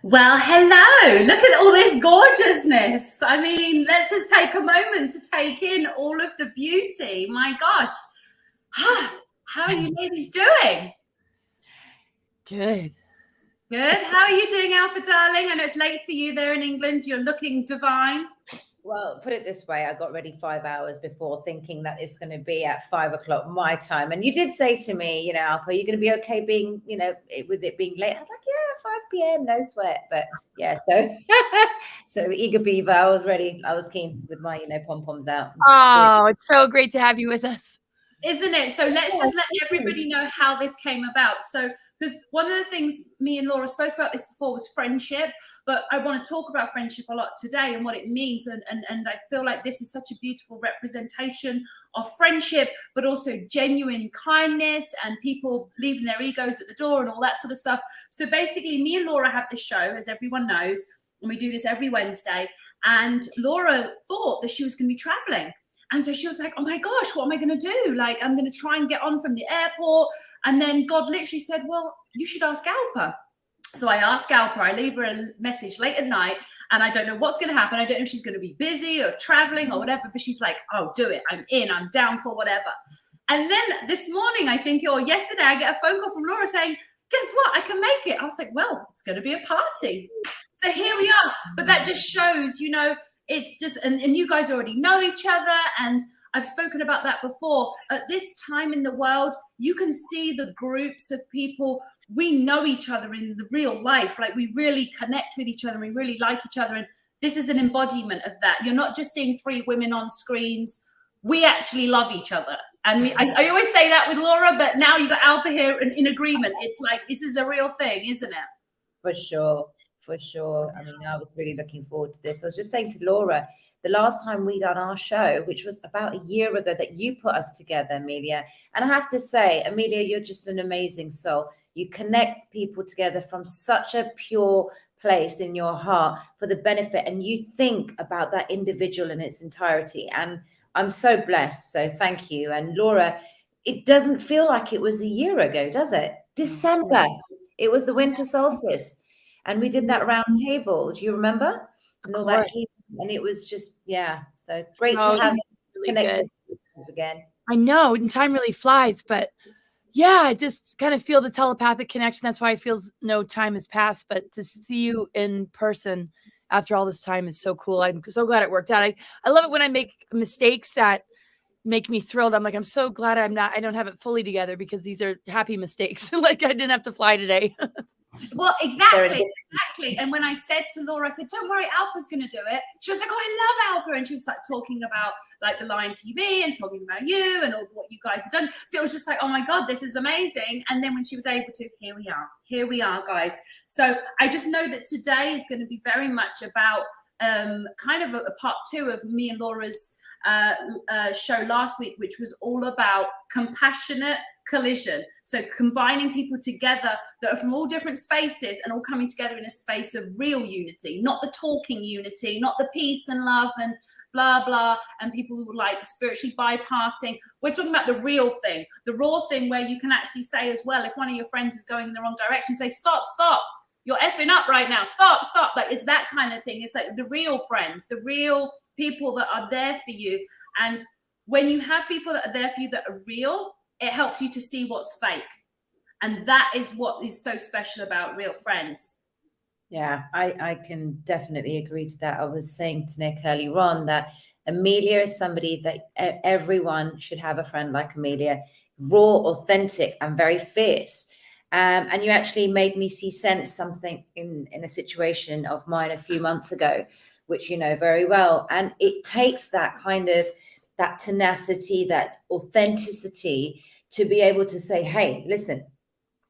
Well, hello. Look at all this gorgeousness. I mean, let's just take a moment to take in all of the beauty. My gosh. How are you ladies doing? Good. Good. How are you doing, Alpa, darling? I know it's late for you there in England. You're looking divine. Well, put it this way, I got ready 5 hours before thinking that it's going to be at 5 o'clock my time. And you did say to me, Alpa, are you going to be okay being, with it being late? I was like, yeah, 5 p.m., no sweat. But yeah, so eager beaver, I was ready. I was keen with my, pom-poms out. Oh, it's so great to have you with us. Isn't it? So let's just let everybody know how this came about. So, because one of the things me and Laura spoke about this before was friendship, but I want to talk about friendship a lot today and what it means. And I feel like this is such a beautiful representation of friendship, but also genuine kindness and people leaving their egos at the door and all that sort of stuff. So basically, me and Laura have this show, as everyone knows, and we do this every Wednesday. And Laura thought that she was going to be traveling. And so she was like, oh my gosh, what am I going to do? Like, I'm going to try and get on from the airport. And then God literally said, well, you should ask Alpa. So I asked Alpa, I leave her a message late at night, and I don't know what's going to happen. I don't know if she's going to be busy or traveling or whatever, but she's like, oh, do it. I'm in, I'm down for whatever. And then this morning, I think, or yesterday, I get a phone call from Laura saying, guess what? I can make it. I was like, well, it's going to be a party. So here we are. But that just shows, it's just, and you guys already know each other, and I've spoken about that before. At this time in the world, you can see the groups of people. We know each other in the real life. Like, we really connect with each other. We really like each other. And this is an embodiment of that. You're not just seeing 3 women on screens. We actually love each other. And I always say that with Laura, but now you've got Alpa here in agreement. It's like, this is a real thing, isn't it? For sure. I mean, I was really looking forward to this. I was just saying to Laura, the last time we done our show, which was about a year ago, that you put us together, Amelia. And I have to say, Amelia, you're just an amazing soul. You connect people together from such a pure place in your heart for the benefit, and you think about that individual in its entirety. And I'm so blessed. So thank you. And Laura, it doesn't feel like it was a year ago, does it? December. It was the winter solstice. And we did that round table. Do you remember? And all that. And it was just, so great to have really connected again. I know, and time really flies, but yeah, I just kind of feel the telepathic connection. That's why it feels no time has passed. But to see you in person after all this time is so cool. I'm so glad it worked out. I love it when I make mistakes that make me thrilled. I'm like, I'm so glad I don't have it fully together, because these are happy mistakes. Like, I didn't have to fly today. Well, exactly. And when I said to Laura, I said, don't worry, Alpa's going to do it. She was like, oh, I love Alpa. And she was like talking about like the Lion TV and talking about you and all what you guys have done. So it was just like, oh my God, this is amazing. And then when she was able to, here we are, guys. So I just know that today is going to be very much about kind of a part 2 of me and Laura's show last week, which was all about compassionate collision. So combining people together that are from all different spaces and all coming together in a space of real unity, not the talking unity, not the peace and love and blah blah, and people who were like spiritually bypassing. We're talking about the real thing, the raw thing, where you can actually say as well, if one of your friends is going in the wrong direction, say, stop, you're effing up right now, stop. Like, it's that kind of thing. It's like the real friends, the real people that are there for you. And when you have people that are there for you that are real, it helps you to see what's fake. And that is what is so special about real friends. Yeah, I can definitely agree to that. I was saying to Nick earlier on that Amelia is somebody that everyone should have a friend like Amelia, raw, authentic, and very fierce. And you actually made me sense something in a situation of mine a few months ago, which you know very well. And it takes that kind of that tenacity, that authenticity to be able to say, hey, listen,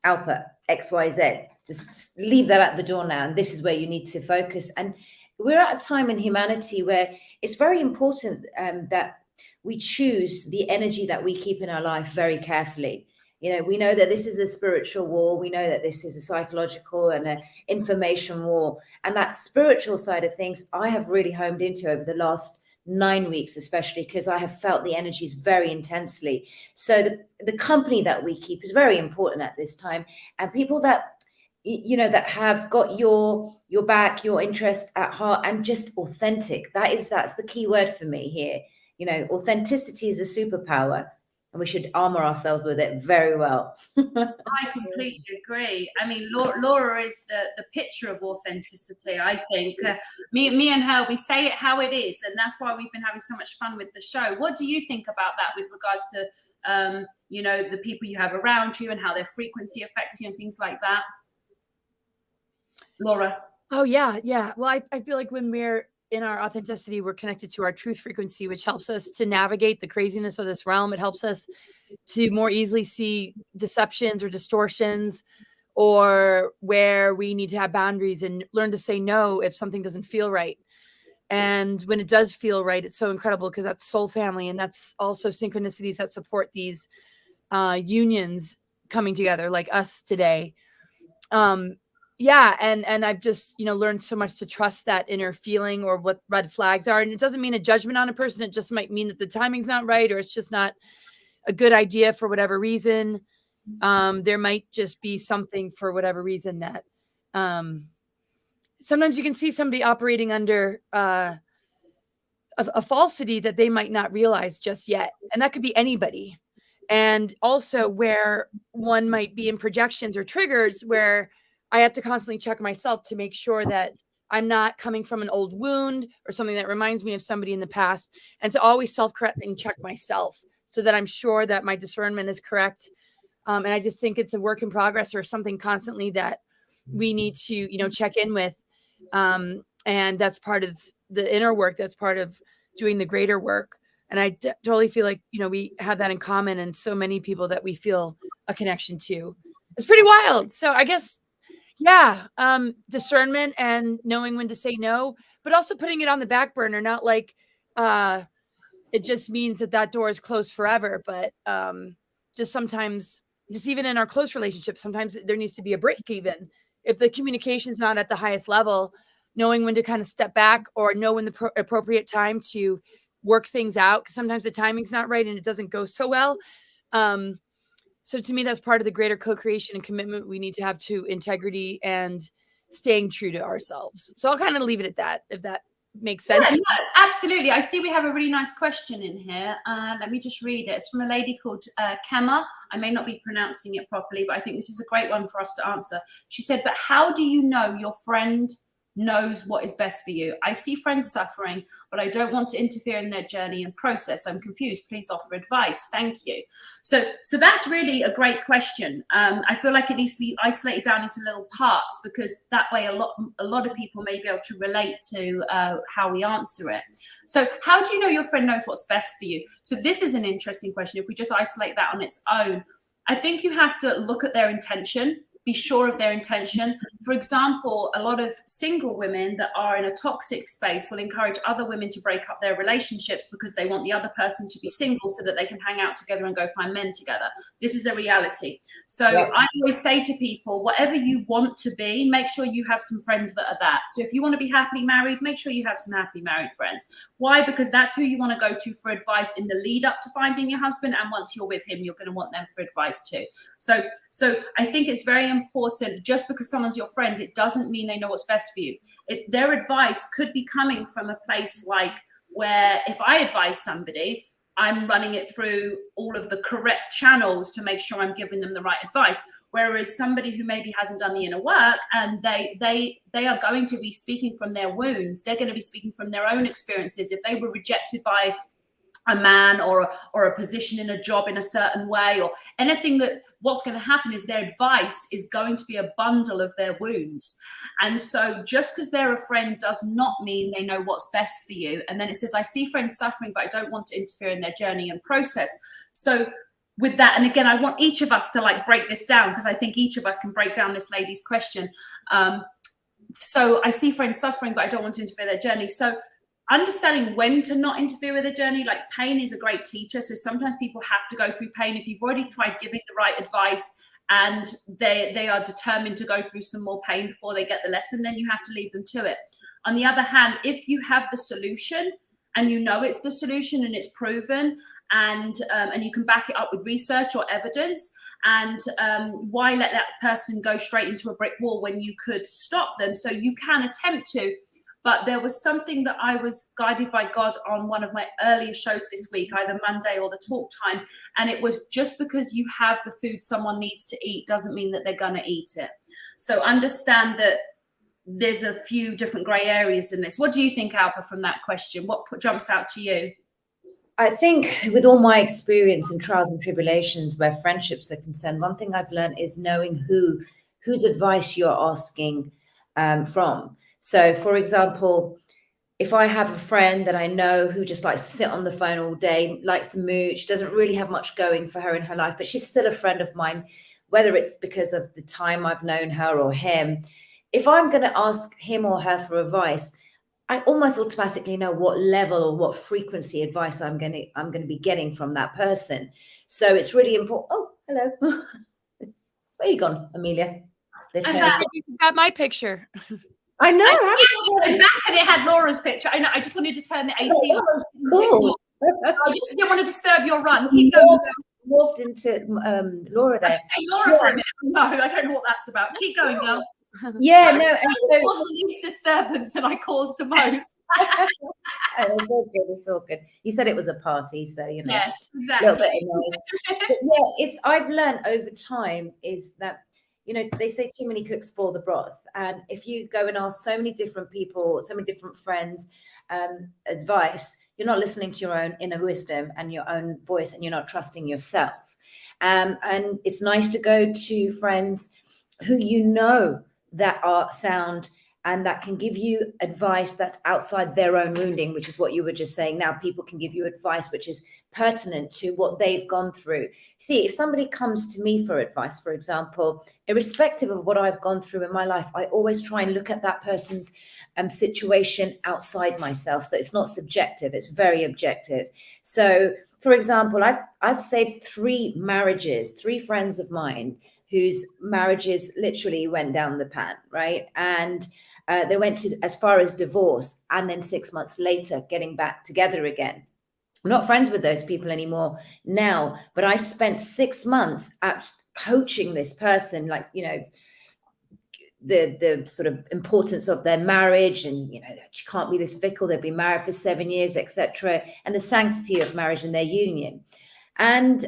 Alpa, XYZ, just leave that at the door now. And this is where you need to focus. And we're at a time in humanity where it's very important that we choose the energy that we keep in our life very carefully. We know that this is a spiritual war. We know that this is a psychological and an information war. And that spiritual side of things, I have really honed into over the last 9 weeks, especially because I have felt the energies very intensely. So the company that we keep is very important at this time. And people that you know, that have got your back, your interest at heart, and just authentic. That's the key word for me here. You know, authenticity is a superpower, and we should armor ourselves with it very well. I completely agree. I mean, Laura is the picture of authenticity. I think me and her, we say it how it is, and that's why we've been having so much fun with the show. What do you think about that with regards to you know, the people you have around you and how their frequency affects you and things like that? Laura? Oh yeah. Well, I feel like when we're in our authenticity, we're connected to our truth frequency, which helps us to navigate the craziness of this realm. It helps us to more easily see deceptions or distortions, or where we need to have boundaries and learn to say no if something doesn't feel right. And when it does feel right, it's so incredible, because that's soul family, and that's also synchronicities that support these unions coming together, like us today. Yeah, and I've just, you know, learned so much to trust that inner feeling, or what red flags are. And it doesn't mean a judgment on a person. It just might mean that the timing's not right, or it's just not a good idea for whatever reason. There might just be something for whatever reason that sometimes you can see somebody operating under a falsity that they might not realize just yet. And that could be anybody. And also where one might be in projections or triggers where I have to constantly check myself to make sure that I'm not coming from an old wound or something that reminds me of somebody in the past, and to always self-correct and check myself so that I'm sure that my discernment is correct. And I just think it's a work in progress, or something constantly that we need to, you know, check in with. And that's part of the inner work. That's part of doing the greater work. And I totally feel like, you know, we have that in common, and so many people that we feel a connection to. It's pretty wild. So I guess, yeah, discernment and knowing when to say no, but also putting it on the back burner. Not like it just means that door is closed forever, but just sometimes, just even in our close relationships, sometimes there needs to be a break. Even if the communication's not at the highest level, knowing when to kind of step back, or know when the appropriate time to work things out, because sometimes the timing's not right and it doesn't go so well. So to me, that's part of the greater co-creation and commitment we need to have to integrity and staying true to ourselves. So I'll kind of leave it at that, if that makes sense. Yeah, no, absolutely. I see we have a really nice question in here. Let me just read it. It's from a lady called Kema. I may not be pronouncing it properly, but I think this is a great one for us to answer. She said, but how do you know your friend knows what is best for you? I see friends suffering, but I don't want to interfere in their journey and process. I'm confused. Please offer advice. Thank you. So that's really a great question. I feel like it needs to be isolated down into little parts, because that way a lot of people may be able to relate to how we answer it. So how do you know your friend knows what's best for you? So this is an interesting question. If we just isolate that on its own, I think you have to look at their intention. Be sure of their intention. For example, a lot of single women that are in a toxic space will encourage other women to break up their relationships because they want the other person to be single so that they can hang out together and go find men together. This is a reality. So yeah. I always say to people, whatever you want to be, make sure you have some friends that are that. So if you want to be happily married, make sure you have some happily married friends. Why? Because that's who you want to go to for advice in the lead up to finding your husband. And once you're with him, you're going to want them for advice too. So I think it's very important. Just because someone's your friend, it doesn't mean they know what's best for you. Their advice could be coming from a place like where if I advise somebody, I'm running it through all of the correct channels to make sure I'm giving them the right advice. Whereas somebody who maybe hasn't done the inner work, and they are going to be speaking from their wounds. They're going to be speaking from their own experiences. If they were rejected by a man or a position in a job in a certain way or anything, that what's going to happen is their advice is going to be a bundle of their wounds. And so just because they're a friend does not mean they know what's best for you. And then it says, I see friends suffering, but I don't want to interfere in their journey and process. So with that, and again, I want each of us to like break this down, because I think each of us can break down this lady's question. So I see friends suffering, but I don't want to interfere in their journey. So understanding when to not interfere with a journey, like pain is a great teacher. So sometimes people have to go through pain. If you've already tried giving the right advice and they are determined to go through some more pain before they get the lesson, then you have to leave them to it. On the other hand, if you have the solution and you know it's the solution and it's proven, and you can back it up with research or evidence, and why let that person go straight into a brick wall when you could stop them? So you can attempt to. But there was something that I was guided by God on one of my earlier shows this week, either Monday or the talk time. And it was, just because you have the food someone needs to eat doesn't mean that they're going to eat it. So understand that there's a few different grey areas in this. What do you think, Alpa, from that question? What jumps out to you? I think with all my experience in trials and tribulations where friendships are concerned, one thing I've learned is knowing whose advice you're asking from. So, for example, if I have a friend that I know who just likes to sit on the phone all day, likes to mooch, doesn't really have much going for her in her life, but she's still a friend of mine, whether it's because of the time I've known her or him, if I'm going to ask him or her for advice, I almost automatically know what level or what frequency advice I'm going to be getting from that person. So it's really important. Oh, hello. Where you gone, Amelia? You got my picture. I know. I went back and it had Laura's picture. I know. I just wanted to turn the AC on. Cool. So I just didn't want to disturb your run. Keep going. Morphed into Laura there. Hey, Laura, for a minute. No, I don't know what that's about. Keep going, girl. Yeah, no. I caused the least disturbance and I caused the most. It's all good. It's all good. You said it was a party, so you know. Yes, exactly. A little bit annoying. But yeah, I've learned over time is that, you know, they say too many cooks spoil the broth. And if you go and ask so many different people, so many different friends, advice, you're not listening to your own inner wisdom and your own voice, and you're not trusting yourself. And it's nice to go to friends who you know that are sound and that can give you advice that's outside their own wounding, which is what you were just saying. Now people can give you advice which is pertinent to what they've gone through. See, if somebody comes to me for advice, for example, irrespective of what I've gone through in my life, I always try and look at that person's situation outside myself. So it's not subjective, it's very objective. So for example, I've saved 3 marriages, 3 friends of mine whose marriages literally went down the pan, right? And they went to as far as divorce, and then 6 months later getting back together again. I'm not friends with those people anymore now, but I spent 6 months coaching this person, like, you know, the sort of importance of their marriage, and you know, she can't be this fickle, they've been married for 7 years, etc., and the sanctity of marriage and their union. And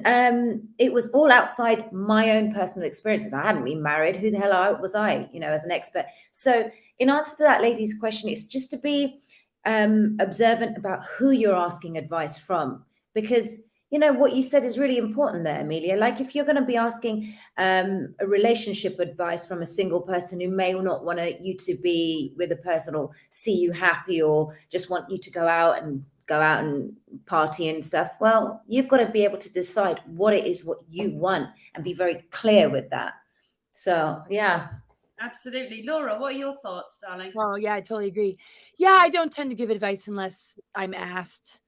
it was all outside my own personal experiences. I hadn't been married. Who the hell was I, you know, as an expert? So in answer to that lady's question, it's just to be observant about who you're asking advice from, because, you know, what you said is really important there, Amelia. Like if you're going to be asking a relationship advice from a single person who may not want you to be with a person or see you happy or just want you to go out and party and stuff, well, you've got to be able to decide what it is what you want and be very clear with that. So yeah, absolutely. Laura, what are your thoughts, darling? Oh yeah, I totally agree. Yeah, I don't tend to give advice unless I'm asked.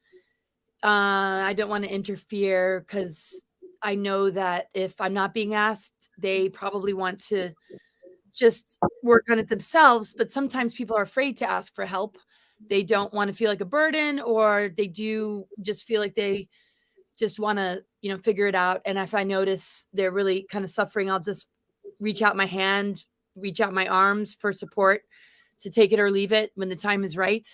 I don't want to interfere because I know that if I'm not being asked, they probably want to just work on it themselves. But sometimes people are afraid to ask for help. They don't want to feel like a burden, or they do just feel like they just want to, you know, figure it out. And if I notice they're really kind of suffering, I'll just reach out my hand, reach out my arms for support to take it or leave it when the time is right.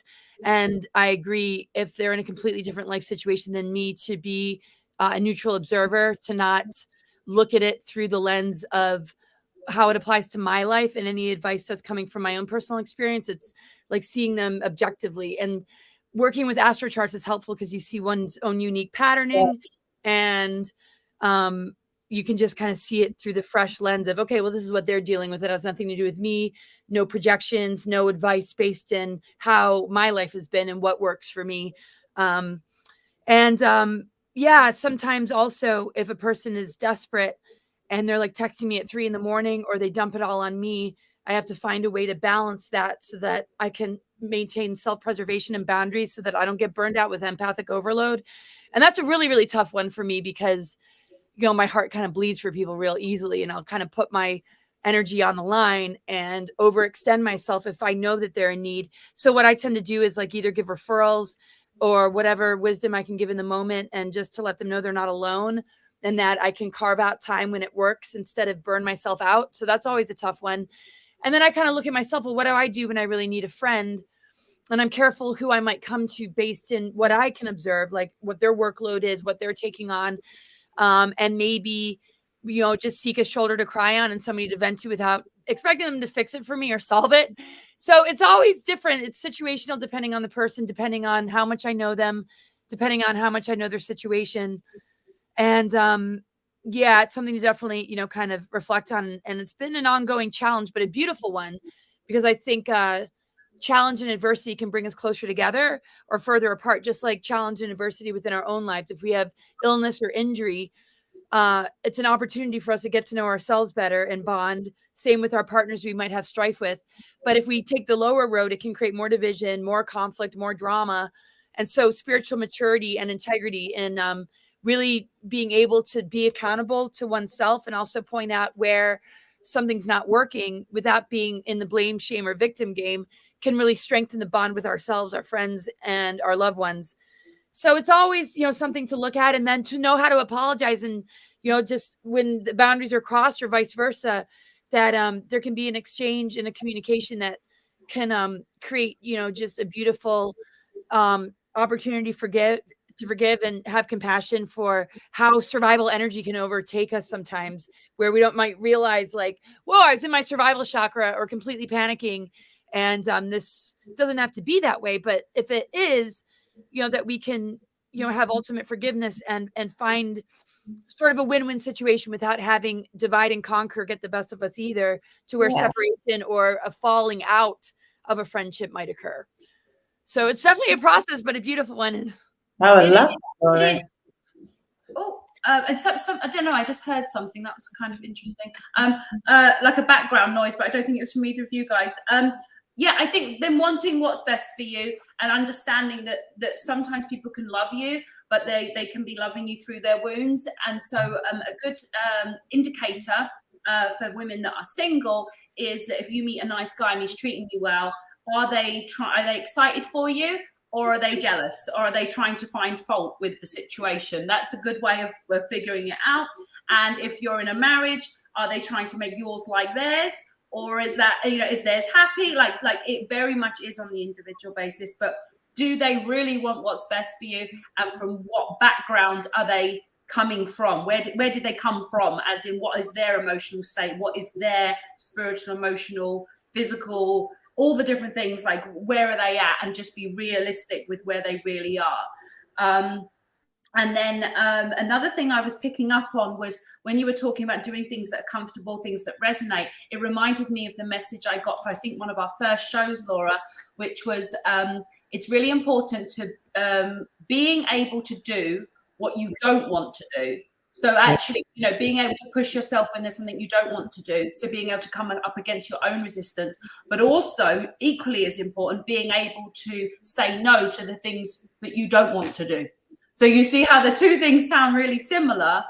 And I agree, if they're in a completely different life situation than me, to be a neutral observer, to not look at it through the lens of how it applies to my life and any advice that's coming from my own personal experience. It's like seeing them objectively, and working with astro charts is helpful because you see one's own unique patterning. Yes. And you can just kind of see it through the fresh lens of, okay, well, this is what they're dealing with. It has nothing to do with me. No projections, no advice based in how my life has been and what works for me. Yeah, sometimes also if a person is desperate and they're like texting me at 3 a.m, or they dump it all on me, I have to find a way to balance that so that I can maintain self-preservation and boundaries so that I don't get burned out with empathic overload. And that's a really, really tough one for me because, you know, my heart kind of bleeds for people real easily, and I'll kind of put my energy on the line and overextend myself if I know that they're in need. So what I tend to do is like either give referrals or whatever wisdom I can give in the moment, and just to let them know they're not alone. and that I can carve out time when it works instead of burn myself out. So that's always a tough one. And then I kind of look at myself, well, what do I do when I really need a friend? And I'm careful who I might come to based in what I can observe, like what their workload is, what they're taking on. And maybe, just seek a shoulder to cry on and somebody to vent to without expecting them to fix it for me or solve it. So it's always different. It's situational, depending on the person, depending on how much I know them, depending on how much I know their situation. And it's something to definitely, kind of reflect on. And it's been an ongoing challenge, but a beautiful one, because I think challenge and adversity can bring us closer together or further apart, just like challenge and adversity within our own lives. If we have illness or injury, it's an opportunity for us to get to know ourselves better and bond. Same with our partners we might have strife with. But if we take the lower road, it can create more division, more conflict, more drama. And so spiritual maturity and integrity and really being able to be accountable to oneself and also point out where something's not working without being in the blame, shame, or victim game can really strengthen the bond with ourselves, our friends, and our loved ones. So it's always, something to look at, and then to know how to apologize and, just when the boundaries are crossed or vice versa, that there can be an exchange and a communication that can create, just a beautiful opportunity to forgive and have compassion for how survival energy can overtake us sometimes, where we might realize like, whoa, I was in my survival chakra or completely panicking. And this doesn't have to be that way. But if it is, that we can, have ultimate forgiveness and find sort of a win-win situation without having divide and conquer get the best of us either, to where separation or a falling out of a friendship might occur. So it's definitely a process, but a beautiful one. I love it. Oh, and some I don't know. I just heard something that was kind of interesting. Like a background noise, but I don't think it was from either of you guys. I think them wanting what's best for you and understanding that sometimes people can love you, but they can be loving you through their wounds. And so a good indicator for women that are single is that if you meet a nice guy and he's treating you well, are they excited for you? Or are they jealous? Or are they trying to find fault with the situation? That's a good way of figuring it out. And if you're in a marriage, are they trying to make yours like theirs? Or is that, is theirs happy? Like it very much is on the individual basis. But do they really want what's best for you? And from what background are they coming from? Where did they come from? As in, what is their emotional state? What is their spiritual, emotional, physical, all the different things, like where are they at, and just be realistic with where they really are. And then another thing I was picking up on was when you were talking about doing things that are comfortable, things that resonate, it reminded me of the message I got for, I think, one of our first shows, Laura, which was it's really important to being able to do what you don't want to do. So actually, being able to push yourself when there's something you don't want to do. So being able to come up against your own resistance, but also equally as important, being able to say no to the things that you don't want to do. So you see how the two things sound really similar,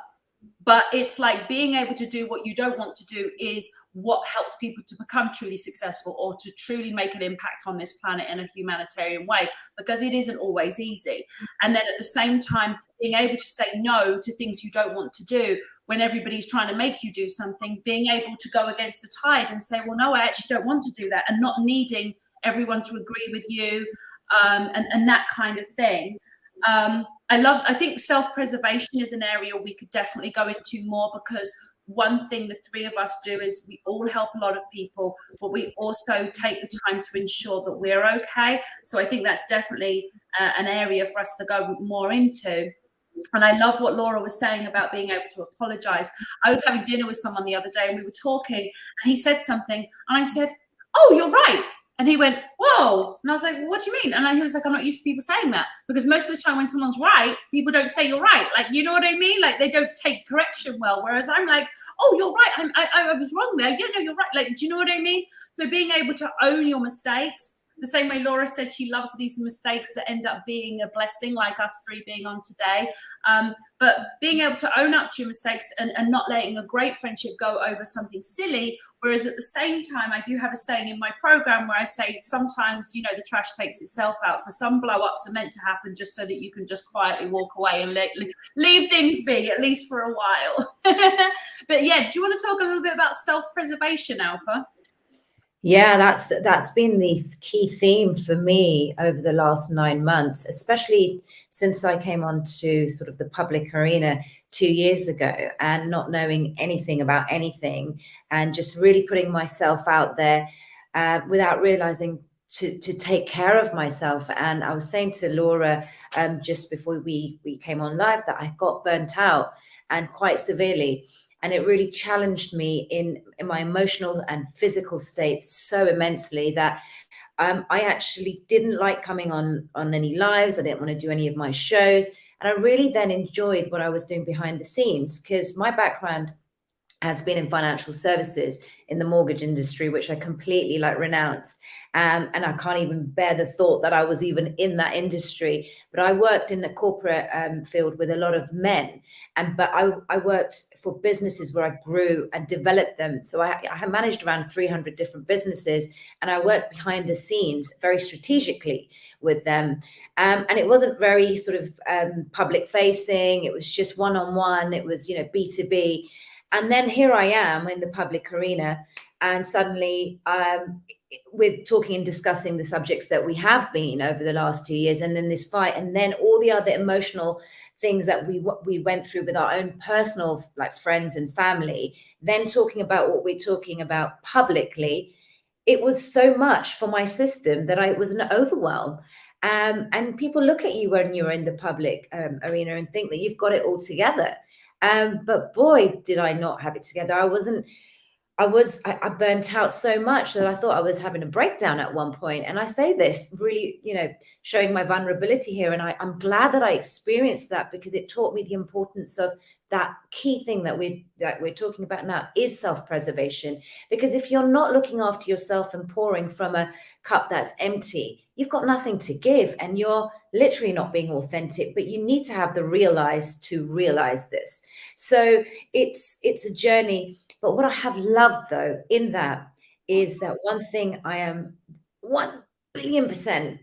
but it's like being able to do what you don't want to do is what helps people to become truly successful or to truly make an impact on this planet in a humanitarian way, because it isn't always easy. And then at the same time, being able to say no to things you don't want to do when everybody's trying to make you do something, being able to go against the tide and say, well, no, I actually don't want to do that, and not needing everyone to agree with you, and that kind of thing. I think self-preservation is an area we could definitely go into more, because one thing the three of us do is we all help a lot of people, but we also take the time to ensure that we're okay. So I think that's definitely an area for us to go more into. And I love what Laura was saying about being able to apologize. I was having dinner with someone the other day and we were talking and he said something and I said, oh, you're right. And he went, whoa. And I was like, well, what do you mean? And he was like, I'm not used to people saying that, because most of the time when someone's right, people don't say you're right. Like, you know what I mean? Like, they don't take correction well. Whereas I'm like, oh, you're right. I was wrong there. Yeah, no, you're right. Like, do you know what I mean? So being able to own your mistakes the same way Laura said she loves these mistakes that end up being a blessing, like us three being on today. But being able to own up to your mistakes and not letting a great friendship go over something silly. Whereas at the same time, I do have a saying in my program where I say sometimes, you know, the trash takes itself out. So some blow ups are meant to happen just so that you can just quietly walk away and leave things be, at least for a while. But yeah, do you want to talk a little bit about self-preservation, Alpa? Yeah, that's been the key theme for me over the last 9 months, especially since I came onto sort of the public arena 2 years ago and not knowing anything about anything and just really putting myself out there without realizing to take care of myself. And I was saying to Laura just before we came on live that I got burnt out, and quite severely. And it really challenged me in my emotional and physical state so immensely that I actually didn't like coming on any lives. I didn't want to do any of my shows. And I really then enjoyed what I was doing behind the scenes, because my background has been in financial services in the mortgage industry, which I completely renounced. And I can't even bear the thought that I was even in that industry. But I worked in the corporate field with a lot of men. But I worked for businesses where I grew and developed them. So I managed around 300 different businesses, and I worked behind the scenes very strategically with them. And it wasn't very sort of public facing. It was just one-on-one. It was, B2B. And then here I am in the public arena, and suddenly with talking and discussing the subjects that we have been over the last 2 years, and then this fight, and then all the other emotional things that we went through with our own personal friends and family, then talking about what we're talking about publicly. It was so much for my system that it was an overwhelm. And people look at you when you're in the public arena and think that you've got it all together. But boy, did I not have it together. I burnt out so much that I thought I was having a breakdown at one point. And I say this really, showing my vulnerability here. And I'm glad that I experienced that, because it taught me the importance of that key thing that we're talking about now is self-preservation. Because if you're not looking after yourself and pouring from a cup that's empty, you've got nothing to give, and you're literally not being authentic. But you need to have the realize to realize this. So it's a journey. But what I have loved, though, in that is that one thing I am 1,000,000,000%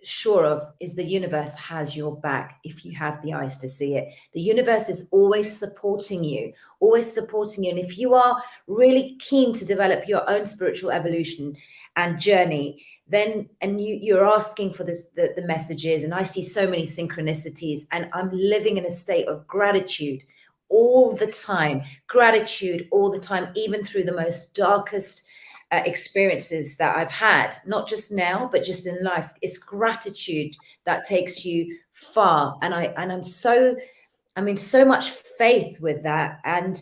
sure of is the universe has your back if you have the eyes to see it. The universe is always supporting you, always supporting you. And if you are really keen to develop your own spiritual evolution and journey, then you're asking for this, the messages, and I see so many synchronicities, and I'm living in a state of gratitude all the time, gratitude all the time, even through the most darkest experiences that I've had, not just now, but just in life. It's gratitude that takes you far. And I'm in so much faith with that. And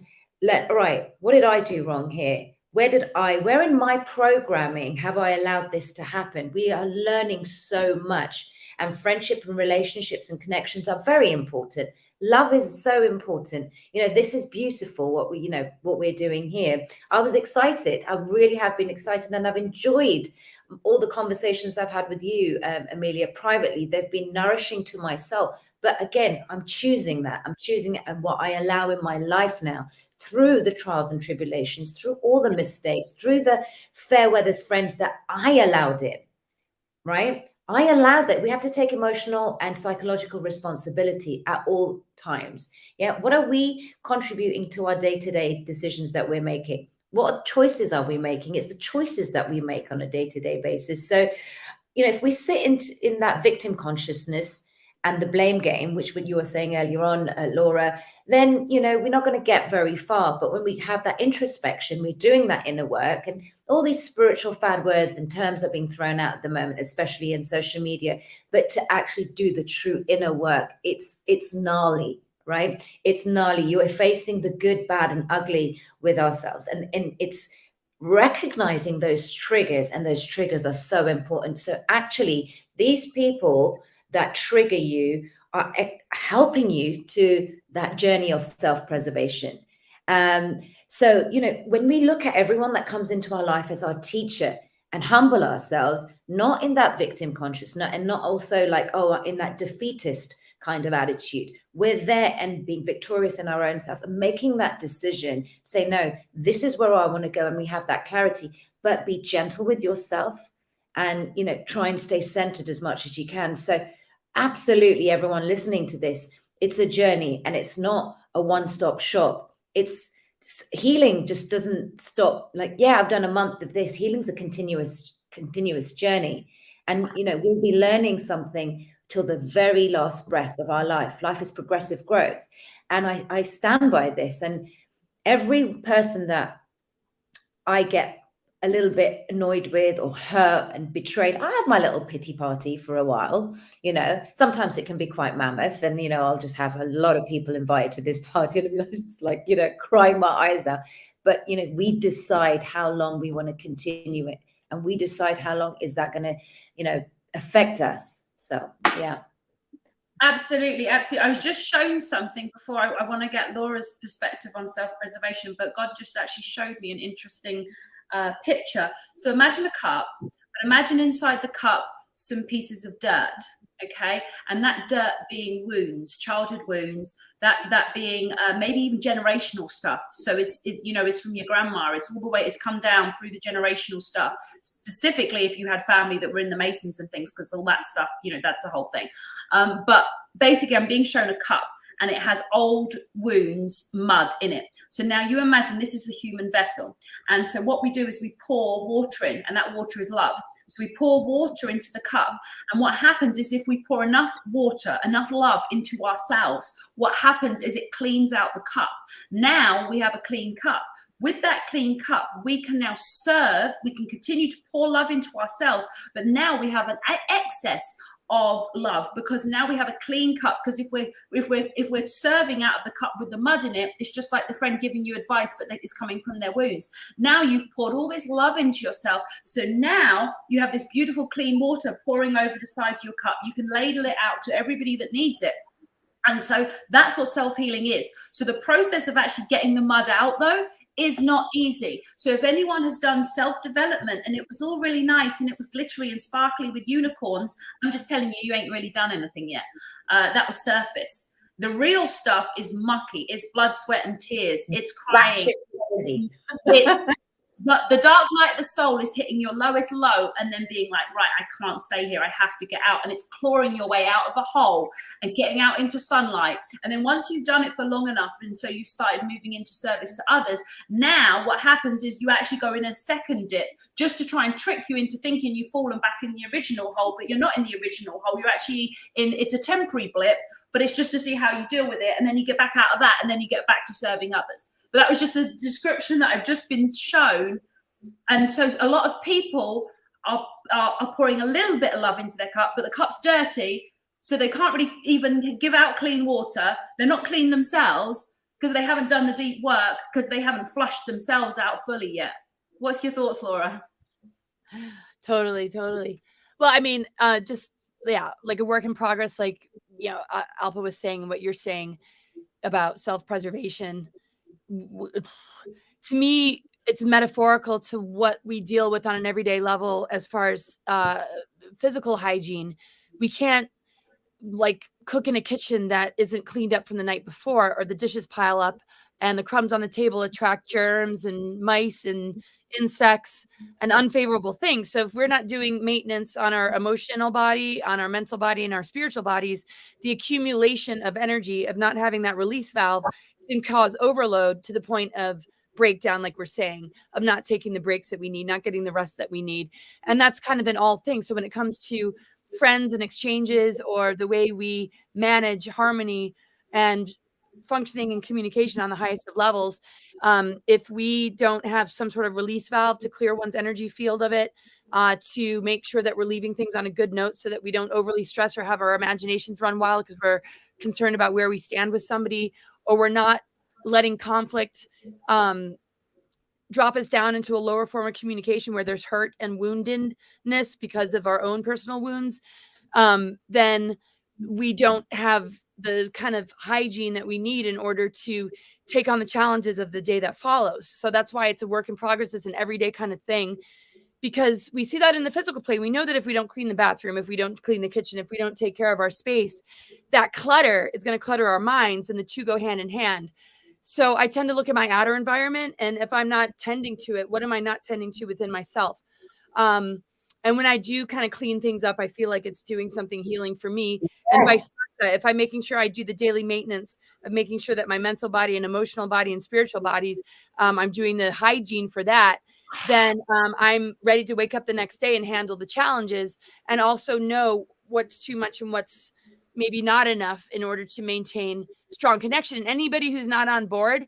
all right, what did I do wrong here? Where in my programming have I allowed this to happen? We are learning so much, and friendship and relationships and connections are very important. Love is so important. This is beautiful what we're doing here. I was excited. I really have been excited, and I've enjoyed all the conversations I've had with you, Amelia, privately. They've been nourishing to my soul. But again, I'm choosing that. I'm choosing it, and what I allow in my life now, through the trials and tribulations, through all the mistakes, through the fair weather friends that I allowed in, right? I allowed that. We have to take emotional and psychological responsibility at all times. Yeah. What are we contributing to our day-to-day decisions that we're making? What choices are we making? It's the choices that we make on a day-to-day basis. So, if we sit in that victim consciousness and the blame game, which what you were saying earlier on, Laura, then, we're not going to get very far. But when we have that introspection, we're doing that inner work, and all these spiritual fad words and terms are being thrown out at the moment, especially in social media. But to actually do the true inner work, it's gnarly, right? It's gnarly. You are facing the good, bad, and ugly with ourselves. And it's recognizing those triggers, and those triggers are so important. So actually, these people that trigger you are helping you to that journey of self-preservation. So, when we look at everyone that comes into our life as our teacher, and humble ourselves, not in that victim consciousness, and not also like, oh, in that defeatist kind of attitude. We're there and being victorious in our own self and making that decision, say, no, this is where I want to go. And we have that clarity, but be gentle with yourself and, you know, try and stay centered as much as you can. So absolutely, everyone listening to this, it's a journey and it's not a one-stop shop. It's healing just doesn't stop. Like, yeah, I've done a month of this. Healing's a continuous journey. And, you know, we'll be learning something till the very last breath of our life. Life is progressive growth. And I stand by this. And every person that I get a little bit annoyed with or hurt and betrayed, I have my little pity party for a while. You know, sometimes it can be quite mammoth, and, you know, I'll just have a lot of people invited to this party and I'm just like, you know, crying my eyes out. But, you know, we decide how long we want to continue it, and we decide how long is that going to, you know, affect us. So, yeah. Absolutely, absolutely. I was just shown something before. I want to get Laura's perspective on self-preservation, but God just actually showed me an interesting picture. So imagine a cup, and imagine inside the cup some pieces of dirt, okay? And that dirt being wounds, childhood wounds, that being maybe even generational stuff. So it's from your grandma, it's all the way, it's come down through the generational stuff, specifically if you had family that were in the Masons and things, because all that stuff, you know, that's the whole thing. But basically I'm being shown a cup, and it has old wounds, mud in it. So now you imagine this is the human vessel. And so what we do is we pour water in, and that water is love. So we pour water into the cup. And what happens is if we pour enough water, enough love into ourselves, what happens is it cleans out the cup. Now we have a clean cup. With that clean cup, we can now serve, we can continue to pour love into ourselves, but now we have an excess of love, because now we have a clean cup. Because if we're serving out of the cup with the mud in it, it's just like the friend giving you advice, but it's coming from their wounds. Now you've poured all this love into yourself, so now you have this beautiful clean water pouring over the sides of your cup. You can ladle it out to everybody that needs it. And so that's what self-healing is. So the process of actually getting the mud out, though, is not easy. So if anyone has done self-development and it was all really nice and it was glittery and sparkly with unicorns, I'm just telling you, you ain't really done anything yet. That was surface. The real stuff is mucky. It's blood, sweat, and tears. It's crying. But the dark night of the soul is hitting your lowest low and then being like, right, I can't stay here. I have to get out. And it's clawing your way out of a hole and getting out into sunlight. And then once you've done it for long enough, and so you started moving into service to others, now what happens is you actually go in a second dip just to try and trick you into thinking you've fallen back in the original hole, but you're not in the original hole. You're actually in, it's a temporary blip, but it's just to see how you deal with it. And then you get back out of that, and then you get back to serving others. But that was just a description that I've just been shown. And so a lot of people are pouring a little bit of love into their cup, but the cup's dirty, so they can't really even give out clean water. They're not clean themselves because they haven't done the deep work, because they haven't flushed themselves out fully yet. What's your thoughts, Laura? Totally. Well, I mean, just, yeah, like a work in progress, like, you know, Alpa was saying, what you're saying about self-preservation. To me, it's metaphorical to what we deal with on an everyday level as far as physical hygiene. We can't like cook in a kitchen that isn't cleaned up from the night before, or the dishes pile up and the crumbs on the table attract germs and mice and insects and unfavorable things. So if we're not doing maintenance on our emotional body, on our mental body, and our spiritual bodies, the accumulation of energy of not having that release valve can cause overload to the point of breakdown, like we're saying, of not taking the breaks that we need, not getting the rest that we need. And that's kind of in all things. So when it comes to friends and exchanges, or the way we manage harmony and functioning and communication on the highest of levels, if we don't have some sort of release valve to clear one's energy field of it, to make sure that we're leaving things on a good note so that we don't overly stress or have our imaginations run wild because we're concerned about where we stand with somebody, or we're not letting conflict drop us down into a lower form of communication where there's hurt and woundedness because of our own personal wounds, then we don't have the kind of hygiene that we need in order to take on the challenges of the day that follows. So that's why it's a work in progress. It's an everyday kind of thing. because we see that in the physical plane. We know that if we don't clean the bathroom, if we don't clean the kitchen, if we don't take care of our space, that clutter is going to clutter our minds, and the two go hand in hand. So I tend to look at my outer environment, and if I'm not tending to it, what am I not tending to within myself? And when I do kind of clean things up, I feel like it's doing something healing for me. Yes. And vice versa. If I'm making sure I do the daily maintenance of making sure that my mental body and emotional body and spiritual bodies, I'm doing the hygiene for that, then I'm ready to wake up the next day and handle the challenges, and also know what's too much and what's maybe not enough in order to maintain strong connection. And anybody who's not on board,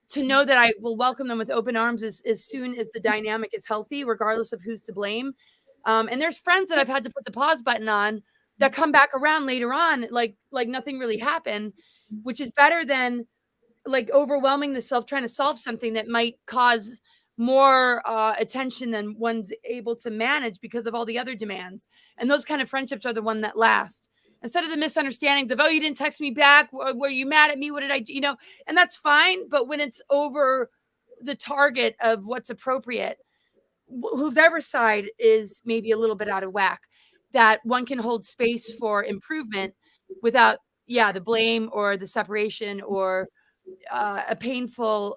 to know that I will welcome them with open arms as soon as the dynamic is healthy, regardless of who's to blame. And there's friends that I've had to put the pause button on that come back around later on, like nothing really happened, which is better than like overwhelming the self trying to solve something that might cause more attention than one's able to manage because of all the other demands. And those kind of friendships are the one that last. Instead of the misunderstandings of, oh, you didn't text me back. Were you mad at me? What did I do? You know, and that's fine. But when it's over the target of what's appropriate, whoever's side is maybe a little bit out of whack, that one can hold space for improvement without, the blame or the separation or a painful,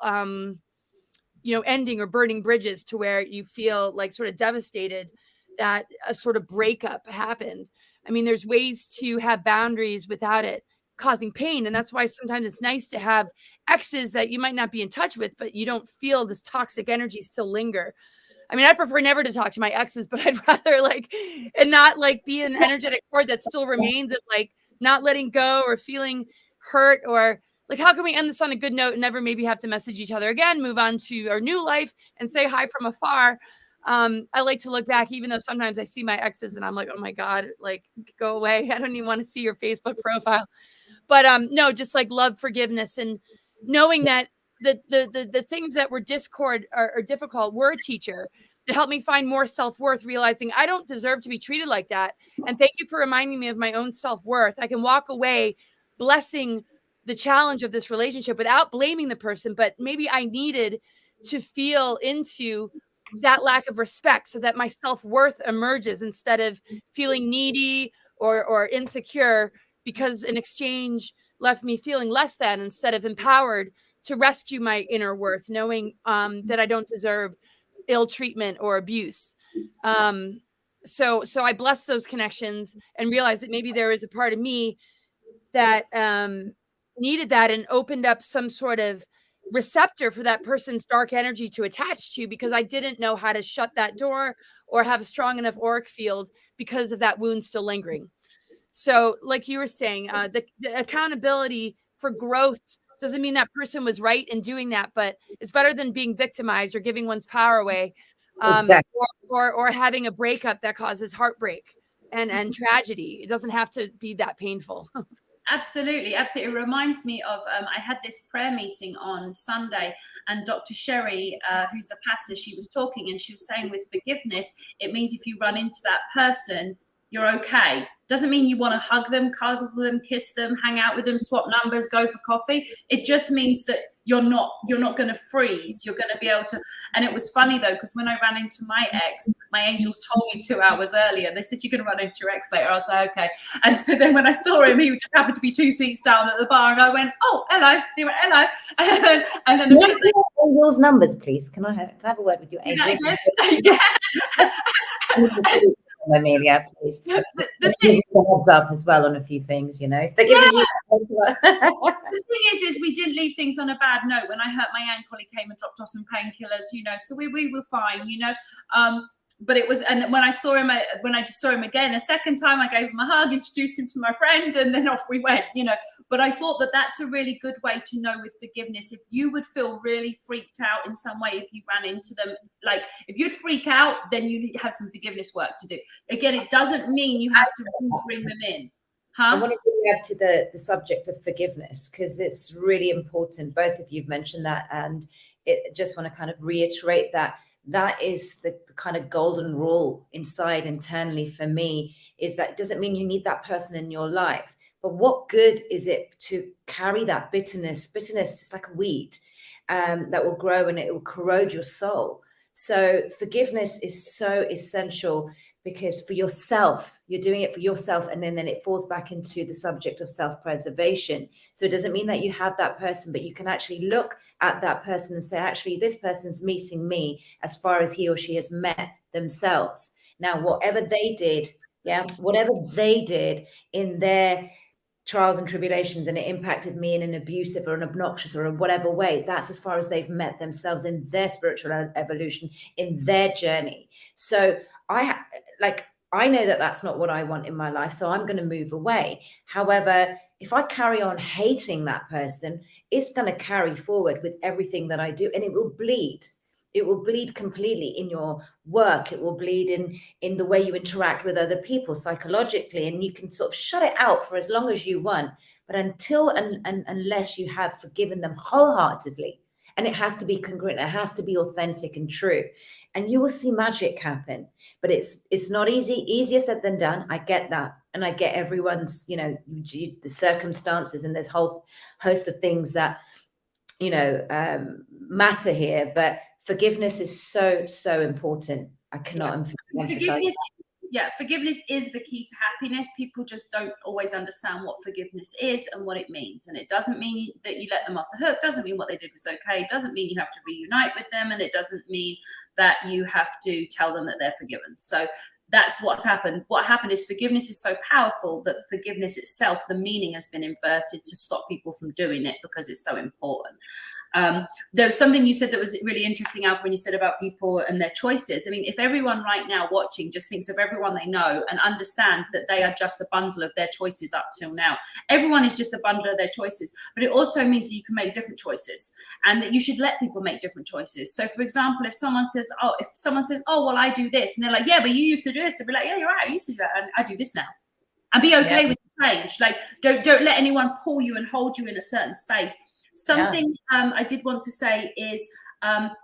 ending or burning bridges to where you feel like sort of devastated that a sort of breakup happened. I mean, there's ways to have boundaries without it causing pain. And that's why sometimes it's nice to have exes that you might not be in touch with, but you don't feel this toxic energy still linger. I mean, I prefer never to talk to my exes, but I'd rather and not be an energetic cord that still remains of not letting go or feeling hurt, or how can we end this on a good note and never maybe have to message each other again, move on to our new life and say hi from afar. I like to look back, even though sometimes I see my exes and I'm like, oh my God, go away. I don't even want to see your Facebook profile. But no, just love, forgiveness, and knowing that the things that were discord or difficult were a teacher to help me find more self-worth, realizing I don't deserve to be treated like that. And thank you for reminding me of my own self-worth. I can walk away blessing the challenge of this relationship without blaming the person, but maybe I needed to feel into that lack of respect so that my self-worth emerges instead of feeling needy or insecure because an exchange left me feeling less than, instead of empowered to rescue my inner worth, knowing that I don't deserve ill treatment or abuse. So I bless those connections and realized that maybe there is a part of me that needed that and opened up some sort of receptor for that person's dark energy to attach to, because I didn't know how to shut that door or have a strong enough auric field because of that wound still lingering. So like you were saying, the accountability for growth doesn't mean that person was right in doing that, but it's better than being victimized or giving one's power away, Exactly. or having a breakup that causes heartbreak and tragedy. It doesn't have to be that painful. Absolutely. It reminds me of, I had this prayer meeting on Sunday, and Dr. Sherry, who's a pastor, she was talking and she was saying with forgiveness, it means if you run into that person, you're okay. Doesn't mean you want to hug them, cuddle them, kiss them, hang out with them, swap numbers, go for coffee. It just means that you're not going to freeze. You're going to be able to. And it was funny though, because when I ran into my ex, my angels told me 2 hours earlier. They said, you're going to run into your ex later. I was like, okay. And so then when I saw him, he just happened to be 2 seats down at the bar, and I went, oh, hello. He went, hello. And then angels' numbers, please. Can I have a word with your angels? Amelia, please. The thing, give a heads up as well on a few things, if they're giving you. The thing is we didn't leave things on a bad note. When I hurt my ankle, he came and dropped off some painkillers, so we were fine, but it was, and when I saw him again a second time, I gave him a hug, introduced him to my friend, and then off we went, But I thought that that's a really good way to know with forgiveness. If you would feel really freaked out in some way, if you ran into them, if you'd freak out, then you have some forgiveness work to do. Again, it doesn't mean you have to bring them in. I want to add to the subject of forgiveness, because it's really important. Both of you have mentioned that, and just want to kind of reiterate that is the kind of golden rule internally for me, is that it doesn't mean you need that person in your life, but what good is it to carry that bitterness? Bitterness is like a weed that will grow and it will corrode your soul. So forgiveness is so essential, because for yourself, you're doing it for yourself, and then it falls back into the subject of self-preservation. So it doesn't mean that you have that person, but you can actually look at that person and say, actually, this person's meeting me as far as he or she has met themselves. Now, whatever they did, whatever they did in their trials and tribulations, and it impacted me in an abusive or an obnoxious or in whatever way, that's as far as they've met themselves in their spiritual evolution, in their journey. So I know that that's not what I want in my life, so I'm going to move away. However, if I carry on hating that person, it's going to carry forward with everything that I do, and it will bleed. It will bleed completely in your work. It will bleed in the way you interact with other people psychologically, and you can sort of shut it out for as long as you want. But until and unless you have forgiven them wholeheartedly, and it has to be congruent, it has to be authentic and true, and you will see magic happen. But it's not easier said than done. I get that, and I get everyone's, the circumstances, and there's a whole host of things that matter here. But forgiveness is so important. I cannot emphasize. Forgiveness is the key to happiness. People just don't always understand what forgiveness is and what it means. And it doesn't mean that you let them off the hook. Doesn't mean what they did was okay. It doesn't mean you have to reunite with them, and it doesn't mean that you have to tell them that they're forgiven. So that's what's happened. What happened is forgiveness is so powerful that forgiveness itself, the meaning has been inverted to stop people from doing it because it's so important. There was something you said that was really interesting, Alpa, when you said about people and their choices. I mean, if everyone right now watching just thinks of everyone they know and understands that they are just a bundle of their choices up till now, everyone is just a bundle of their choices, but it also means that you can make different choices, and that you should let people make different choices. So for example, if someone says, oh, well, I do this, and they're like, yeah, but you used to do this, and be like, yeah, you're right, I used to do that, and I do this now. And be okay with the change. Like, don't let anyone pull you and hold you in a certain space. Something I did want to say is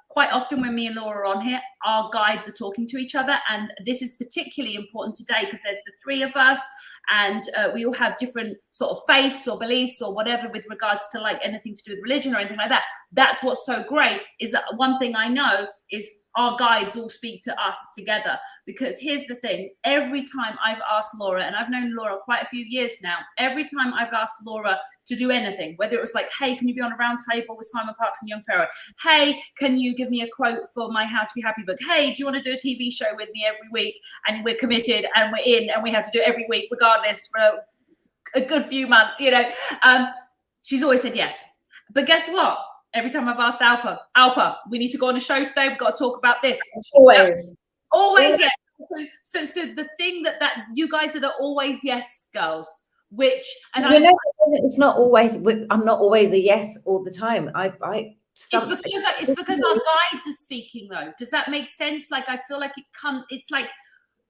quite often when me and Laura are on here, our guides are talking to each other. And this is particularly important today because there's the three of us, and we all have different sort of faiths or beliefs or whatever with regards to like anything to do with religion or anything like that. That's what's so great, is that one thing I know is our guides all speak to us together. Because here's the thing, every time I've asked Laura, and I've known Laura quite a few years now, every time I've asked Laura to do anything, whether it was like, hey, can you be on a round table with Simon Parkes and Young Pharaoh? Hey, can you give me a quote for my How to Be Happy book? Hey, do you want to do a TV show with me every week? And we're committed and we're in and we have to do it every week, regardless, for a good few months, she's always said yes. But guess what? Every time I've asked Alpa, we need to go on a show today. We've got to talk about this. Always yes. So the thing that you guys are the always yes girls, which, and it's not always. I'm not always a yes all the time. It's because our guides are speaking though. Does that make sense? Like, I feel like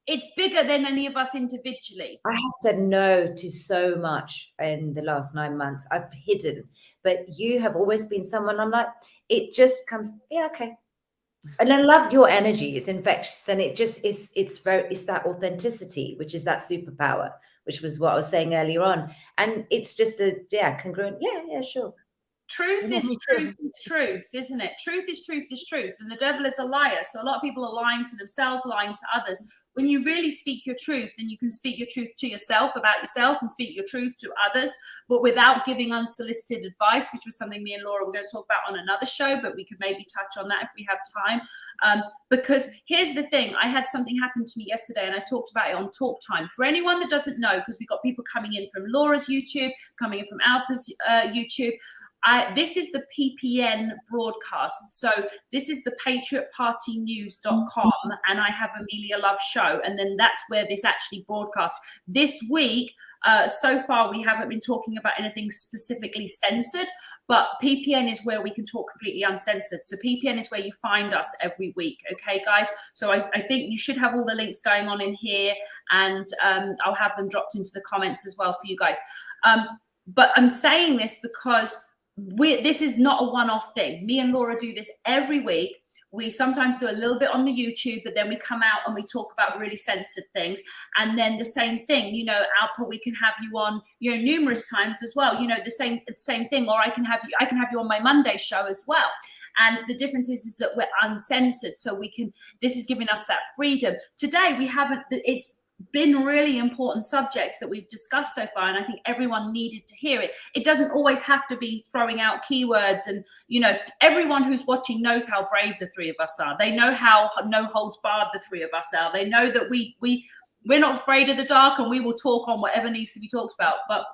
it's bigger than any of us individually. I have said no to so much in the last 9 months. I've hidden, but you have always been someone I'm like, it just comes, yeah, okay. And I love your energy. It's infectious, and it just is. It's that authenticity, which is that superpower, which was what I was saying earlier on. And it's just congruent. Yeah, sure. Truth is truth, isn't it? Truth is truth, and the devil is a liar. So a lot of people are lying to themselves, lying to others. When you really speak your truth, then you can speak your truth to yourself about yourself and speak your truth to others, but without giving unsolicited advice, which was something me and Laura were going to talk about on another show, but we could maybe touch on that if we have time. Because here's the thing, I had something happen to me yesterday, and I talked about it on Talk Time. For anyone that doesn't know, because we've got people coming in from Laura's YouTube, coming in from Alpa's YouTube, this is the PPN broadcast. So this is the patriotpartynews.com, and I have Amelia Love Show, and then that's where this actually broadcasts. This week, so far, we haven't been talking about anything specifically censored, but PPN is where we can talk completely uncensored. So PPN is where you find us every week. Okay, guys? So I think you should have all the links going on in here, and I'll have them dropped into the comments as well for you guys. But I'm saying this because this is not a one-off thing. Me and Laura do this every week. We sometimes do a little bit on the YouTube, but then we come out and we talk about really censored things. And then the same thing, Alpa, we can have you on, numerous times as well. The same thing. Or I can have you on my Monday show as well. And the difference is that we're uncensored, so this is giving us that freedom. Today we haven't, it's been really important subjects that we've discussed so far, and I think everyone needed to hear it. It doesn't always have to be throwing out keywords, and everyone who's watching knows how brave the three of us are. They know how no holds barred the three of us are. They know that we're not afraid of the dark, and we will talk on whatever needs to be talked about. But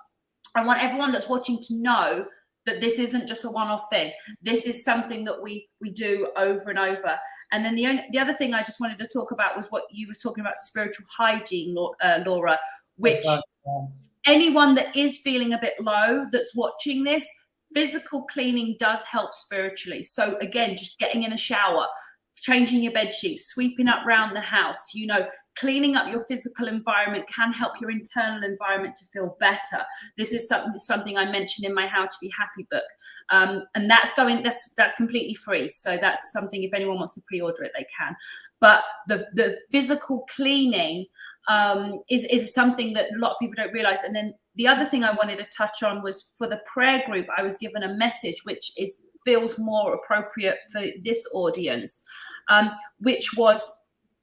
I want everyone that's watching to know that this isn't just a one-off thing. This is something that we do over and over. And then the other thing I just wanted to talk about was what you were talking about, spiritual hygiene, Laura, which anyone that is feeling a bit low that's watching this, physical cleaning does help spiritually. So again, just getting in a shower, changing your bed sheets, sweeping up around the house, cleaning up your physical environment can help your internal environment to feel better. This is something I mentioned in my How to Be Happy book. And that's completely free. So that's something, if anyone wants to pre-order it, they can. But the physical cleaning is something that a lot of people don't realize. And then the other thing I wanted to touch on was, for the prayer group, I was given a message which feels more appropriate for this audience, which was,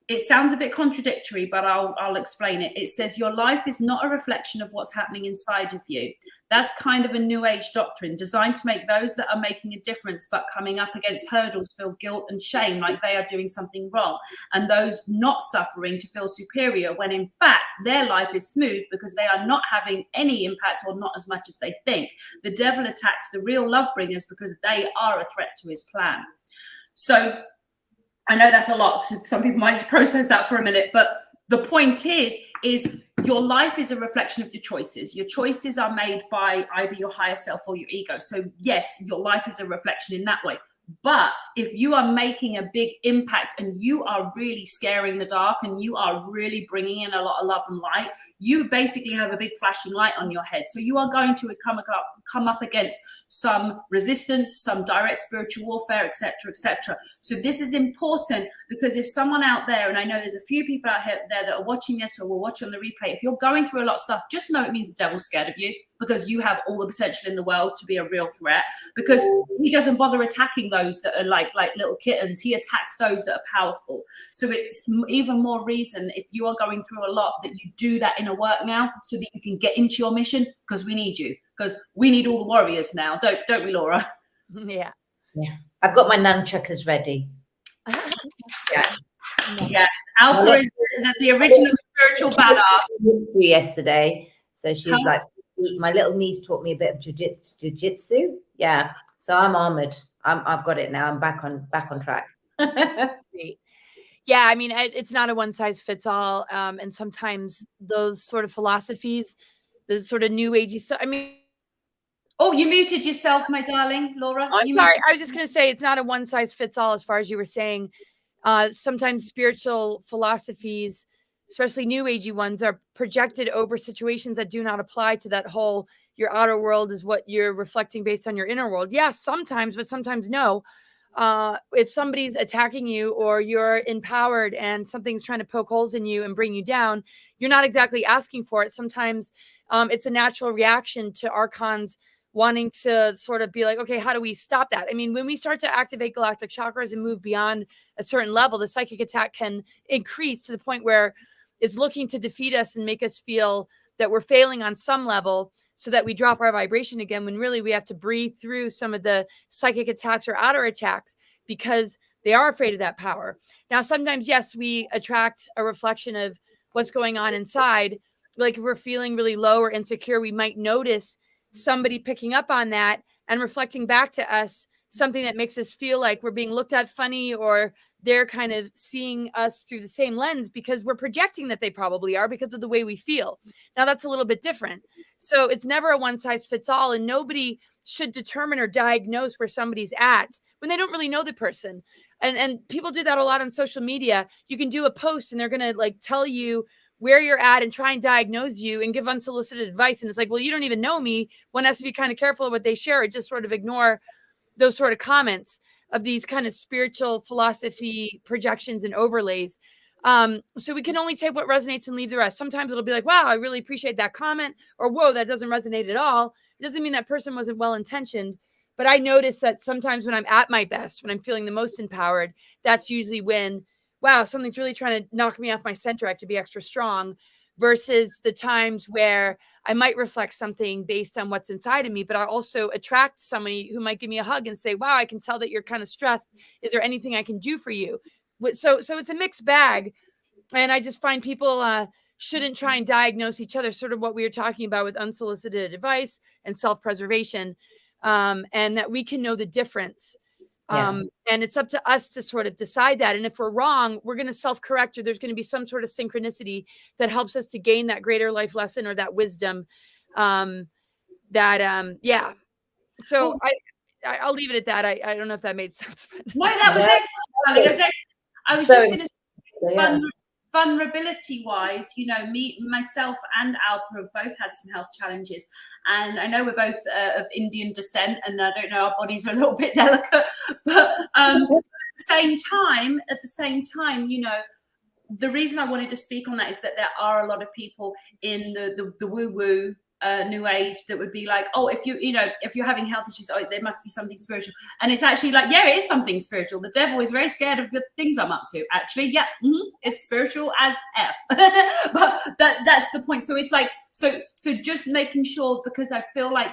it sounds a bit contradictory, but I'll explain it. It says, your life is not a reflection of what's happening inside of you. That's kind of a new age doctrine designed to make those that are making a difference but coming up against hurdles feel guilt and shame, like they are doing something wrong, and those not suffering to feel superior, when in fact their life is smooth because they are not having any impact, or not as much as they think. The devil attacks the real love bringers because they are a threat to his plan. So I know that's a lot. Some people might just process that for a minute, but the point is your life is a reflection of your choices. Your choices are made by either your higher self or your ego. So yes, your life is a reflection in that way. But if you are making a big impact and you are really scaring the dark and you are really bringing in a lot of love and light, you basically have a big flashing light on your head. So you are going to come up against some resistance, some direct spiritual warfare, etc., etc. So this is important, because if someone out there, and I know there's a few people out there that are watching this or will watch on the replay, if you're going through a lot of stuff, just know it means the devil's scared of you, because you have all the potential in the world to be a real threat, because he doesn't bother attacking those that are like little kittens. He attacks those that are powerful. So it's even more reason, if you are going through a lot, that you do that inner work now, so that you can get into your mission, because we need you, because we need all the warriors now, don't we, Laura? Yeah. I've got my nunchuckers ready. Yeah. Yes, Alpa is the original spiritual badass. Yesterday, so she's like, my little niece taught me a bit of jujitsu. Yeah, so I'm armored. I've got it now. I'm back on track. Yeah, I mean, it's not a one size fits all, and sometimes those sort of philosophies, the sort of new agey stuff. I mean, oh, you muted yourself, my darling, Laura. I'm sorry. I was just going to say, it's not a one size fits all, as far as you were saying. Sometimes spiritual philosophies, especially new agey ones, are projected over situations that do not apply to that whole, your outer world is what you're reflecting based on your inner world. Yes, sometimes, but sometimes no. If somebody's attacking you, or you're empowered and something's trying to poke holes in you and bring you down, you're not exactly asking for it. Sometimes it's a natural reaction to archons wanting to sort of be like, okay, how do we stop that? I mean, when we start to activate galactic chakras and move beyond a certain level, the psychic attack can increase to the point where it's looking to defeat us and make us feel that we're failing on some level, so that we drop our vibration again, when really we have to breathe through some of the psychic attacks or outer attacks, because they are afraid of that power. Now, sometimes, yes, we attract a reflection of what's going on inside. Like if we're feeling really low or insecure, we might notice somebody picking up on that and reflecting back to us something that makes us feel like we're being looked at funny, or they're kind of seeing us through the same lens, because we're projecting that they probably are because of the way we feel. Now, that's a little bit different. So it's never a one size fits all, and nobody should determine or diagnose where somebody's at when they don't really know the person. And people do that a lot on social media. You can do a post and they're going to like tell you where you're at and try and diagnose you and give unsolicited advice. And it's like, well, you don't even know me. One has to be kind of careful of what they share, or just sort of ignore those sort of comments of these kind of spiritual philosophy projections and overlays. So we can only take what resonates and leave the rest. Sometimes it'll be like, wow, I really appreciate that comment, or whoa, that doesn't resonate at all. It doesn't mean that person wasn't well-intentioned, But I notice that sometimes when I'm at my best, when I'm feeling the most empowered, that's usually when, wow, something's really trying to knock me off my center. I have to be extra strong, versus the times where I might reflect something based on what's inside of me, but I also attract somebody who might give me a hug and say, wow, I can tell that you're kind of stressed. Is there anything I can do for you? So it's a mixed bag. And I just find people shouldn't try and diagnose each other, sort of what we were talking about with unsolicited advice and self-preservation, and that we can know the difference. And it's up to us to sort of decide that. And if we're wrong, we're going to self-correct, or there's going to be some sort of synchronicity that helps us to gain that greater life lesson or that wisdom. So I'll leave it at that. I don't know if that made sense. No, that was excellent. That was excellent. I was just going to say, vulnerability wise, myself and Alpa have both had some health challenges, and I know we're both of Indian descent, and I don't know, our bodies are a little bit delicate, but at the same time, the reason I wanted to speak on that is that there are a lot of people in the woo-woo new age that would be like, oh, if you're having health issues, oh, there must be something spiritual. And it's actually like, yeah, it is something spiritual. The devil is very scared of the things I'm up to, actually. It's spiritual as F. But that's the point. So it's like, so just making sure, because I feel like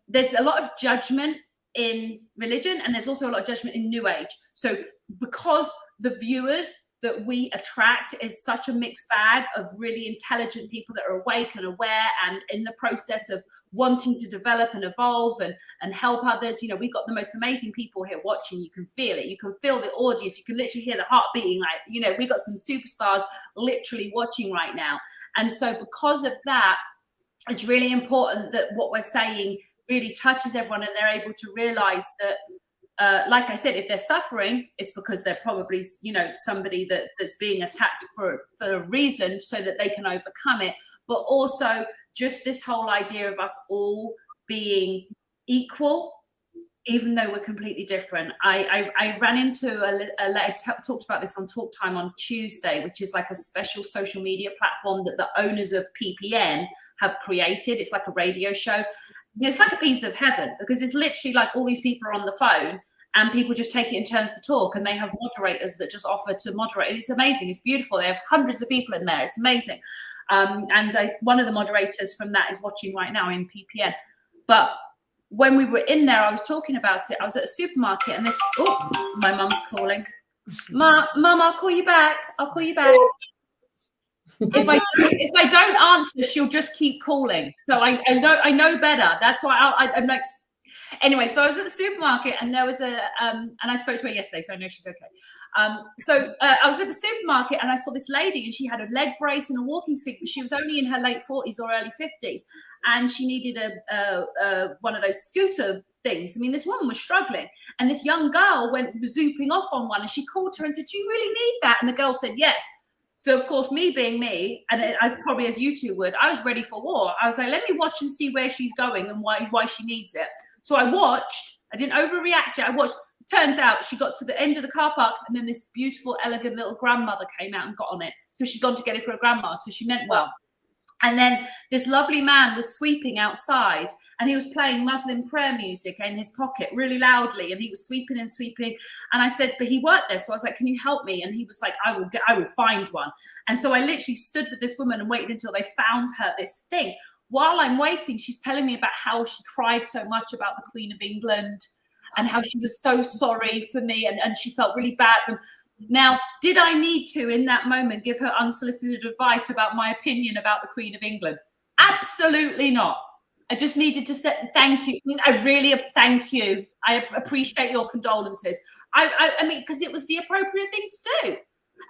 there's a lot of judgment in religion, and there's also a lot of judgment in new age. So because the viewers that we attract is such a mixed bag of really intelligent people that are awake and aware and in the process of wanting to develop and evolve and help others. We've got the most amazing people here watching. You can feel it. You can feel the audience. You can literally hear the heart beating. Like, we've got some superstars literally watching right now. And so because of that, it's really important that what we're saying really touches everyone, and they're able to realize that, like I said, if they're suffering, it's because they're probably, somebody that's being attacked for a reason, so that they can overcome it. But also just this whole idea of us all being equal, even though we're completely different. I ran into I talked about this on Talk Time on Tuesday, which is like a special social media platform that the owners of PPN have created. It's like a radio show. It's like a piece of heaven, because it's literally like all these people are on the phone, and people just take it in turns to talk, and they have moderators that just offer to moderate. And it's amazing. It's beautiful. They have hundreds of people in there. It's amazing. One of the moderators from that is watching right now in PPN. But when we were in there, I was talking about it. I was at a supermarket, and my mum's calling. Mum, I'll call you back. I'll call you back. If I don't answer, she'll just keep calling. So I know better. That's why I'm like. Anyway, so I was at the supermarket, and there was and I spoke to her yesterday, so I know she's okay. I was at the supermarket, and I saw this lady, and she had a leg brace and a walking stick, but she was only in her late 40s or early 50s, and she needed one of those scooter things. I mean, this woman was struggling, and this young girl went zooping off on one, and she called her and said, "Do you really need that?" And the girl said, "Yes." So, of course, me being me, and as probably as you two would, I was ready for war. I was like, let me watch and see where she's going and why she needs it. So I watched. I didn't overreact yet. I watched. Turns out she got to the end of the car park, and then this beautiful, elegant little grandmother came out and got on it. So she'd gone to get it for her grandma. So she meant well. And then this lovely man was sweeping outside, and he was playing Muslim prayer music in his pocket really loudly, and he was sweeping and sweeping. And I said, but he worked there. So I was like, can you help me? And he was like, I will find one. And so I literally stood with this woman and waited until they found her this thing. While I'm waiting, she's telling me about how she cried so much about the Queen of England and how she was so sorry for me, and she felt really bad. And now, did I need to, in that moment, give her unsolicited advice about my opinion about the Queen of England? Absolutely not. I just needed to say thank you. I really thank you. I appreciate your condolences. I mean, because it was the appropriate thing to do.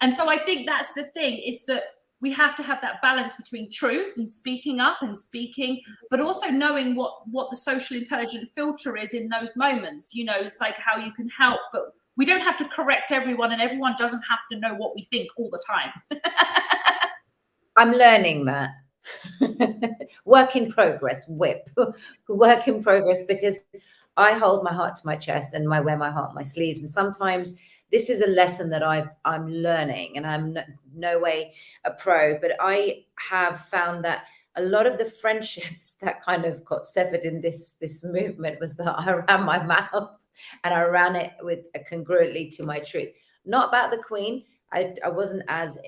And so I think that's the thing. It's that we have to have that balance between truth and speaking up and speaking, but also knowing what the social intelligent filter is in those moments. It's like how you can help, but we don't have to correct everyone, and everyone doesn't have to know what we think all the time. I'm learning that. Work in progress, WIP. Work in progress, because I hold my heart to my chest and I wear my heart on my sleeves. And sometimes this is a lesson that I'm learning, and I'm no way a pro, but I have found that a lot of the friendships that kind of got severed in this movement was that I ran my mouth and I ran it with congruently to my truth. Not about the Queen. I wasn't as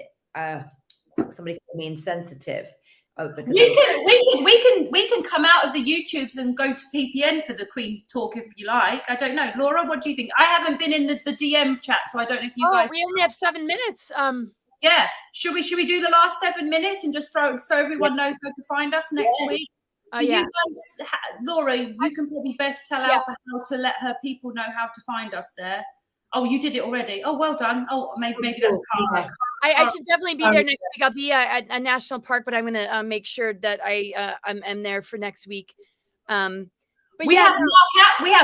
somebody called me insensitive. Because we can come out of the YouTubes and go to PPN for the Queen talk if you like. I don't know, Laura. What do you think? I haven't been in the DM chat, so I don't know if you guys. We only have 7 minutes. Yeah, should we do the last 7 minutes and just throw so everyone knows where to find us next week? Do you guys, Laura? You can probably best tell Alpa how to let her people know how to find us there. Oh, you did it already. Oh, well done. Oh, maybe that's Cara. I should definitely be there next week. I'll be at a national park, but I'm going to make sure that I'm there for next week. But we have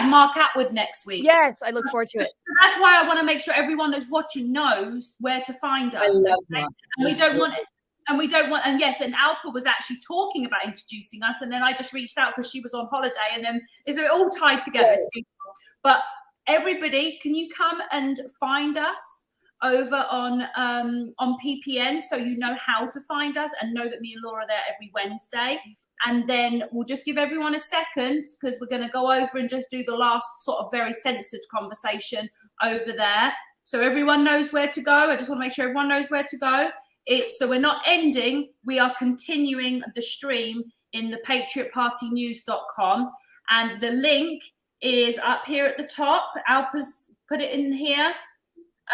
Mark Atwood next week. Yes, I look forward to it. So that's why I want to make sure everyone that's watching knows where to find us. I love Mark. And we don't want, and yes, and Alpa was actually talking about introducing us, and then I just reached out because she was on holiday, and then is it all tied together? Yes. But everybody, can you come and find us over on PPN so you know how to find us and know that me and Laura are there every Wednesday. And then we'll just give everyone a second because we're going to go over and just do the last sort of very censored conversation over there. So everyone knows where to go. I just want to make sure everyone knows where to go. So we're not ending. We are continuing the stream in the patriotpartynews.com. And the link is up here at the top. Alpa's put it in here.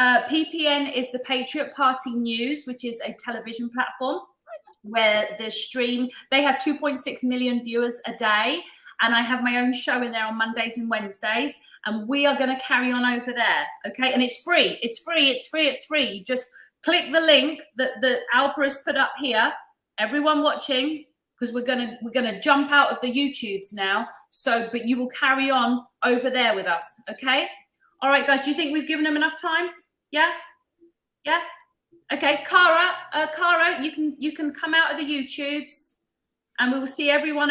PPN is the Patriot Party News, which is a television platform where the stream, they have 2.6 million viewers a day. And I have my own show in there on Mondays and Wednesdays. And we are going to carry on over there. Okay. And it's free. It's free. It's free. It's free. You just click the link that Alpa has put up here. Everyone watching, because we're gonna jump out of the YouTubes now. So, but you will carry on over there with us. Okay. All right, guys. Do you think we've given them enough time? Yeah. Yeah. Okay, Cara, you can come out of the YouTubes, and we will see everyone